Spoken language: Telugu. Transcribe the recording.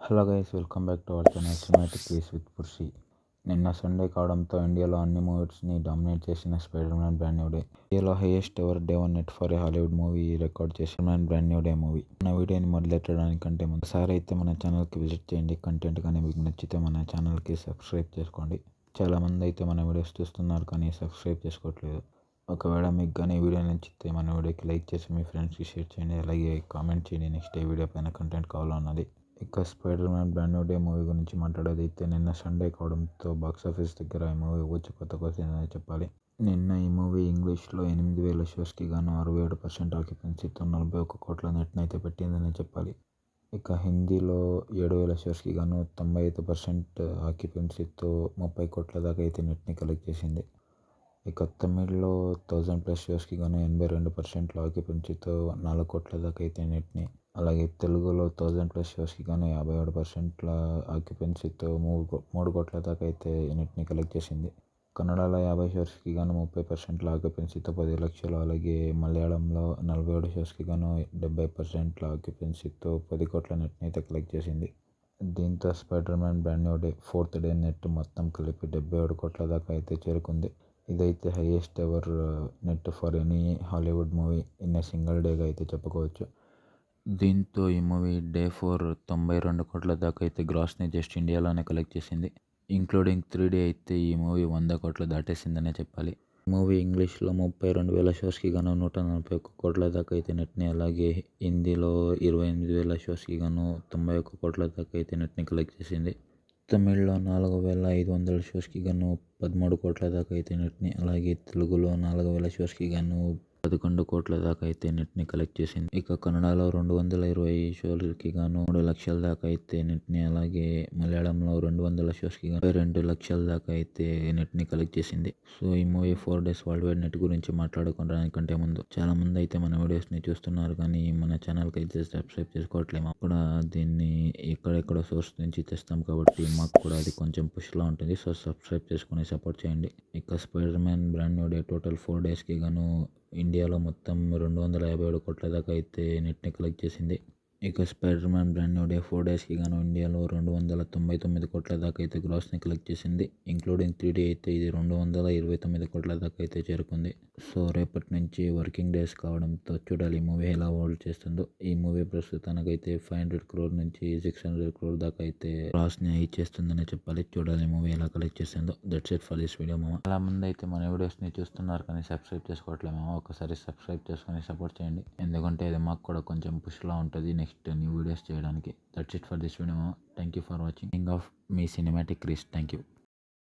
Hello guys, welcome back to our channel cinematic case with పుర్షి. నిన్న సండే కావడంతో ఇండియాలో అన్ని మూవీస్ని డామినేట్ చేసిన Spider man brand new day. ఇండియాలో highest ever day one net for a Hollywood movie record చేసిన man brand new day movie. మన వీడియోని మొదలెట్టడానికంటే ఒకసారి అయితే మన ఛానల్కి విజిట్ చేయండి. కంటెంట్ కానీ మీకు నచ్చితే మన ఛానల్కి సబ్స్క్రైబ్ చేసుకోండి. చాలామంది అయితే మన వీడియోస్ చూస్తున్నారు కానీ సబ్స్క్రైబ్ చేసుకోవట్లేదు. ఒకవేళ మీకు కానీ వీడియో నచ్చితే మన వీడియోకి లైక్ చేసి మీ ఫ్రెండ్స్కి షేర్ చేయండి. అలాగే కామెంట్ చేయండి నెక్స్ట్ ఏ వీడియో పైన కంటెంట్ కావాలన్నది. ఇక spider man brand new day movie గురించి మాట్లాడేదైతే నిన్న సండే కావడంతో బాక్సాఫీస్ దగ్గర ఈ మూవీ వచ్చి కొత్తకొచ్చిందని చెప్పాలి. నిన్న ఈ మూవీ ఇంగ్లీష్లో 8,000 షోస్కి గాను 67% ఆక్యుపెన్సీతో 41 కోట్ల నెట్ని అయితే పెట్టిందని చెప్పాలి. ఇక హిందీలో 7,000 షోస్కి గాను 95% ఆక్యుపెన్సీతో 30 కోట్ల దాకా అయితే నెట్ని కలెక్ట్ చేసింది. ఇక తమిళ్లో 1000+ షోస్కి గాను 82% ఆక్యుపెన్సీతో 4 కోట్ల దాకా అయితే నెట్ని, అలాగే తెలుగులో 1000+ షోస్కి గాను 57% ఆక్యుపెన్సీతో 3 కోట్ల దాకా అయితే నెట్ని కలెక్ట్ చేసింది. కన్నడలో 50 షోస్కి గాను 30% ఆక్యుపెన్సీతో 10 లక్షలు, అలాగే మలయాళంలో 47 షోస్కి గాను 70% ఆక్యుపెన్సీతో 10 కోట్ల నెట్ని అయితే కలెక్ట్ చేసింది. దీంతో spider man brand new day 4th day net మొత్తం కలిపి 77 కోట్ల దాకా అయితే చేరుకుంది. ఇదైతే highest ever net for any Hollywood movie in a single డేగా అయితే చెప్పుకోవచ్చు. దీంతో ఈ మూవీ డే 4 92 కోట్ల దాకా అయితే గ్రాస్ని జస్ట్ ఇండియాలోనే కలెక్ట్ చేసింది. ఇంక్లూడింగ్ 3D అయితే ఈ మూవీ 100 కోట్లు దాటేసిందనే చెప్పాలి. మూవీ ఇంగ్లీష్లో 32,000 షోస్కి గాను 141 కోట్ల దాకా అయితే నెట్ని, అలాగే హిందీలో 28,000 షోస్కి గాను 91 కోట్ల దాకా అయితే నెట్ని కలెక్ట్ చేసింది. తమిళ్లో 4,500 షోస్కి గాను 13 కోట్ల దాకా అయితే నెట్ని, అలాగే తెలుగులో 4,000 షోస్కి గాను 11 కోట్ల దాకా అయితే నెట్ని కలెక్ట్ చేసింది. ఇక కన్నడలో 220 షోలకి గాను 3 లక్షల దాకా అయితే నెట్ని, అలాగే మలయాళంలో 200 షోస్కి గాను 22 లక్షల దాకా అయితే నెట్ని కలెక్ట్ చేసింది. సో ఈ movie 4 days world wide net గురించి మాట్లాడుకోవడానికంటే ముందు చాలా మంది అయితే మన వీడియోస్ని చూస్తున్నారు కానీ మన ఛానల్కి అయితే సబ్స్క్రైబ్ చేసుకోవట్లేము. కూడా దీన్ని ఎక్కడెక్కడో సోర్స్ నుంచి తెస్తాం కాబట్టి మాకు కూడా అది కొంచెం పుష్లా ఉంటుంది. సో సబ్స్క్రైబ్ చేసుకుని సపోర్ట్ చేయండి. ఇక spider man brand new day total 4 డేస్కి గాను ఇండియాలో మొత్తం 257 కోట్ల దాకా అయితే నెట్ని కలెక్ట్ చేసింది. ఇక spider man brand new day 4 డేస్కి గాను ఇండియాలో 299 కోట్ల దాకా అయితే గ్రాస్ని కలెక్ట్ చేసింది. ఇంక్లూడింగ్ 3D అయితే ఇది 229 కోట్ల దాకా అయితే చేరుకుంది. సో రేపటి నుంచి వర్కింగ్ డేస్ కావడంతో చూడాలి ఈ మూవీ ఎలా హోల్డ్ చేస్తుందో. ఈ మూవీ ప్రస్తుతానికైతే 500 crore నుంచి 600 crore దాకా అయితే గ్రాస్ని ఇచ్చేస్తుందని చెప్పాలి. చూడాలి మూవీ ఎలా కలెక్ట్ చేస్తుందో. That's it for this video మామ. చాలా మంది అయితే మన వీడియోస్ని చూస్తున్నారు కానీ సబ్స్క్రైబ్ చేసుకోవట్లేదు మామ. ఒకసారి సబ్స్క్రైబ్ చేసుకొని సపోర్ట్ చేయండి, ఎందుకంటే అది మాకు కూడా కొంచెం పుష్లా ఉంటుంది నెక్స్ట్ న్యూ వీడియోస్ చేయడానికి. That's it for this video మామ. Thank you for watching of మీ సినిమాటిక్ క్రిస్. Thank you.